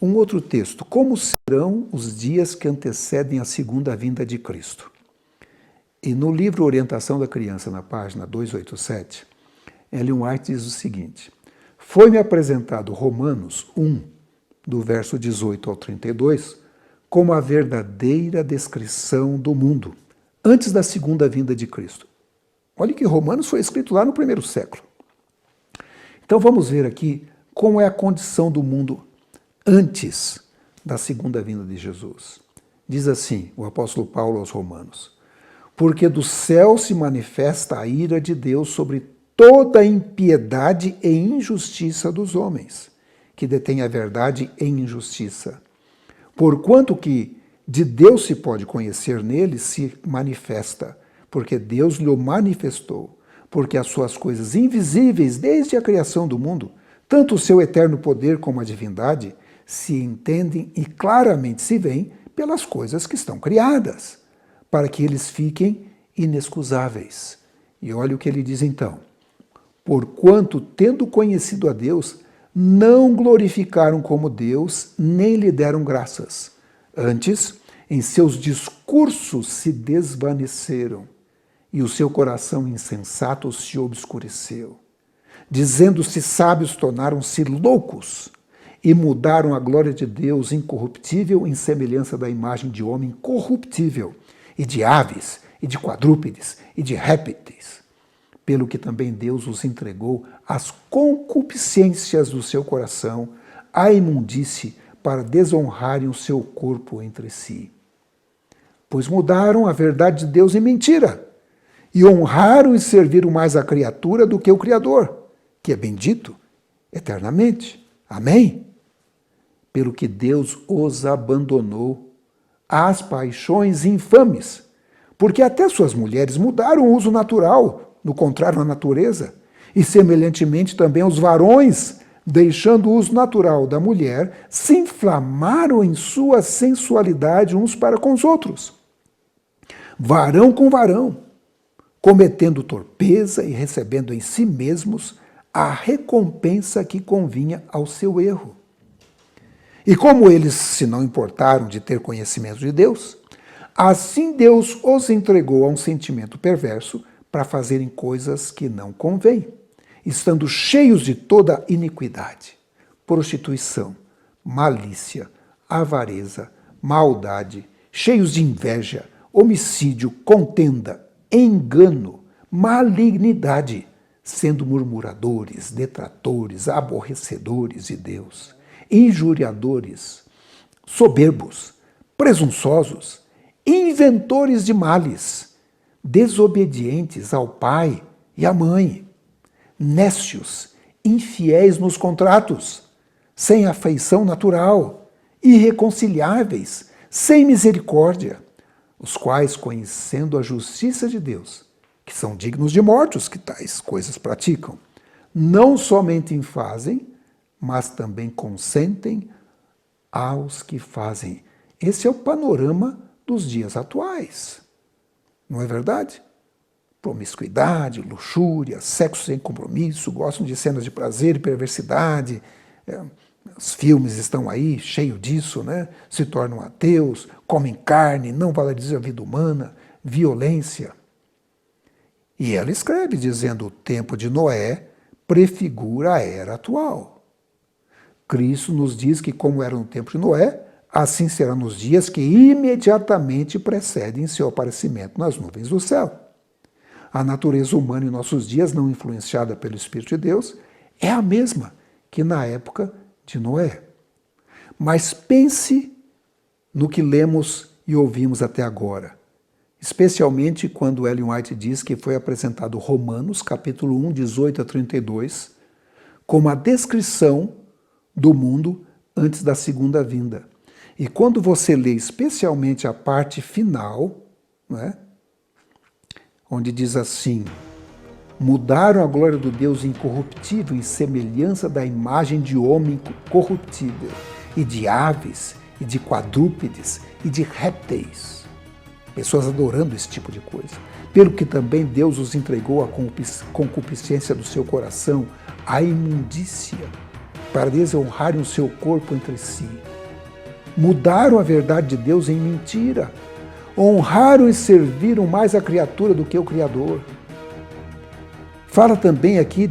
Um outro texto, como serão os dias que antecedem a segunda vinda de Cristo? E no livro Orientação da Criança, na página 287, Ellen White diz o seguinte: foi-me apresentado Romanos 1, do verso 18 ao 32, como a verdadeira descrição do mundo, antes da segunda vinda de Cristo. Olha que Romanos foi escrito lá no primeiro século. Então vamos ver aqui como é a condição do mundo antes da segunda vinda de Jesus. Diz assim o apóstolo Paulo aos Romanos: porque do céu se manifesta a ira de Deus sobre toda a impiedade e injustiça dos homens, que detêm a verdade em injustiça. Porquanto que de Deus se pode conhecer nele, se manifesta, porque Deus lhe manifestou, porque as suas coisas invisíveis desde a criação do mundo, tanto o seu eterno poder como a divindade, se entendem e claramente se veem pelas coisas que estão criadas, para que eles fiquem inexcusáveis. E olha o que ele diz então: porquanto, tendo conhecido a Deus, não glorificaram como Deus, nem lhe deram graças. Antes, em seus discursos se desvaneceram, e o seu coração insensato se obscureceu. Dizendo-se sábios, tornaram-se loucos, e mudaram a glória de Deus incorruptível em semelhança da imagem de homem corruptível, e de aves, e de quadrúpedes, e de répteis. Pelo que também Deus os entregou às concupiscências do seu coração, à imundície, para desonrarem o seu corpo entre si. Pois mudaram a verdade de Deus em mentira, e honraram e serviram mais a criatura do que o Criador, que é bendito eternamente. Amém? Pelo que Deus os abandonou às paixões infames, porque até suas mulheres mudaram o uso natural, no contrário à natureza, e semelhantemente também os varões, deixando o uso natural da mulher, se inflamaram em sua sensualidade uns para com os outros. Varão com varão, cometendo torpeza e recebendo em si mesmos a recompensa que convinha ao seu erro. E como eles se não importaram de ter conhecimento de Deus, assim Deus os entregou a um sentimento perverso para fazerem coisas que não convêm, estando cheios de toda iniquidade, prostituição, malícia, avareza, maldade, cheios de inveja, homicídio, contenda, engano, malignidade, sendo murmuradores, detratores, aborrecedores de Deus, injuriadores, soberbos, presunçosos, inventores de males, desobedientes ao pai e à mãe, nécios, infiéis nos contratos, sem afeição natural, irreconciliáveis, sem misericórdia, os quais, conhecendo a justiça de Deus, que são dignos de morte os que tais coisas praticam, não somente fazem, mas também consentem aos que fazem. Esse é o panorama dos dias atuais. Não é verdade? Promiscuidade, luxúria, sexo sem compromisso, gostam de cenas de prazer e perversidade. Os filmes estão aí, cheios disso, né? Se tornam ateus, comem carne, não valorizam a vida humana, violência. E ela escreve dizendo: o tempo de Noé prefigura a era atual. Cristo nos diz que, como era no tempo de Noé, assim será nos dias que imediatamente precedem seu aparecimento nas nuvens do céu. A natureza humana em nossos dias, não influenciada pelo Espírito de Deus, é a mesma que na época de Noé. Mas pense no que lemos e ouvimos até agora, especialmente quando Ellen White diz que foi apresentado Romanos, capítulo 1, 18 a 32, como a descrição do mundo antes da segunda vinda. E quando você lê especialmente a parte final, não é? Onde diz assim: mudaram a glória do Deus incorruptível em semelhança da imagem de homem corruptível, e de aves, e de quadrúpedes, e de répteis. Pessoas adorando esse tipo de coisa. Pelo que também Deus os entregou à concupiscência do seu coração, à imundícia, para desonrarem o seu corpo entre si. mudaram a verdade de Deus em mentira, honraram e serviram mais a criatura do que o Criador. Fala também aqui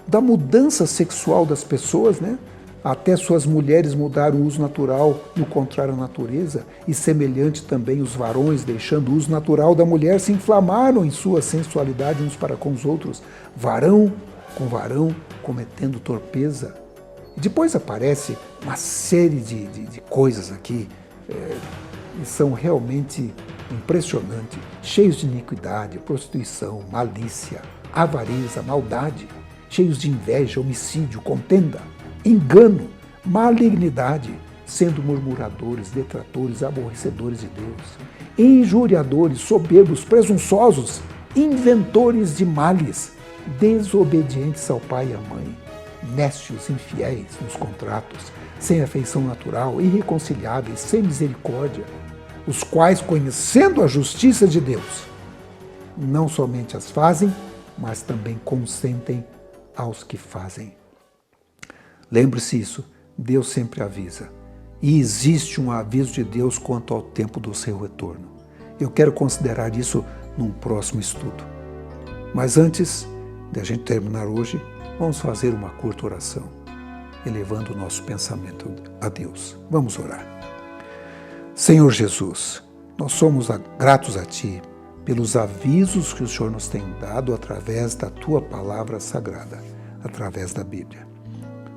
da mudança sexual das pessoas, né? Até suas mulheres mudaram o uso natural no contrário à natureza, e semelhante também os varões, deixando o uso natural da mulher, se inflamaram em sua sensualidade uns para com os outros, varão com varão, cometendo torpeza. E depois aparece uma série de coisas aqui, que são realmente impressionantes, cheios de iniquidade, prostituição, malícia, avareza, maldade, cheios de inveja, homicídio, contenda, engano, malignidade, sendo murmuradores, detratores, aborrecedores de Deus, injuriadores, soberbos, presunçosos, inventores de males, desobedientes ao pai e à mãe, nécios, infiéis nos contratos, sem afeição natural, irreconciliáveis, sem misericórdia, os quais, conhecendo a justiça de Deus, não somente as fazem, mas também consentem aos que fazem. Lembre-se isso, Deus sempre avisa. E existe um aviso de Deus quanto ao tempo do seu retorno. Eu quero considerar isso num próximo estudo. Mas antes de a gente terminar hoje, vamos fazer uma curta oração, elevando o nosso pensamento a Deus. Vamos orar. Senhor Jesus, nós somos gratos a Ti pelos avisos que o Senhor nos tem dado através da Tua palavra sagrada, através da Bíblia.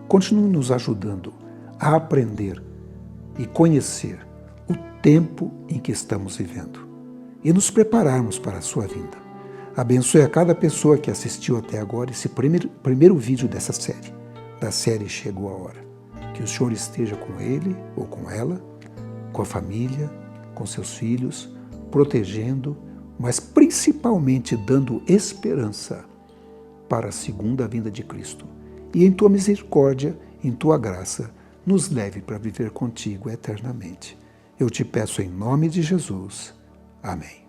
Continue nos ajudando a aprender e conhecer o tempo em que estamos vivendo e nos prepararmos para a sua vinda. Abençoe a cada pessoa que assistiu até agora esse primeiro vídeo dessa série, da série Chegou a Hora. Que o Senhor esteja com ele ou com ela, com a família, com seus filhos, protegendo, mas principalmente dando esperança para a segunda vinda de Cristo. E em Tua misericórdia, em Tua graça, nos leve para viver contigo eternamente. Eu te peço em nome de Jesus. Amém.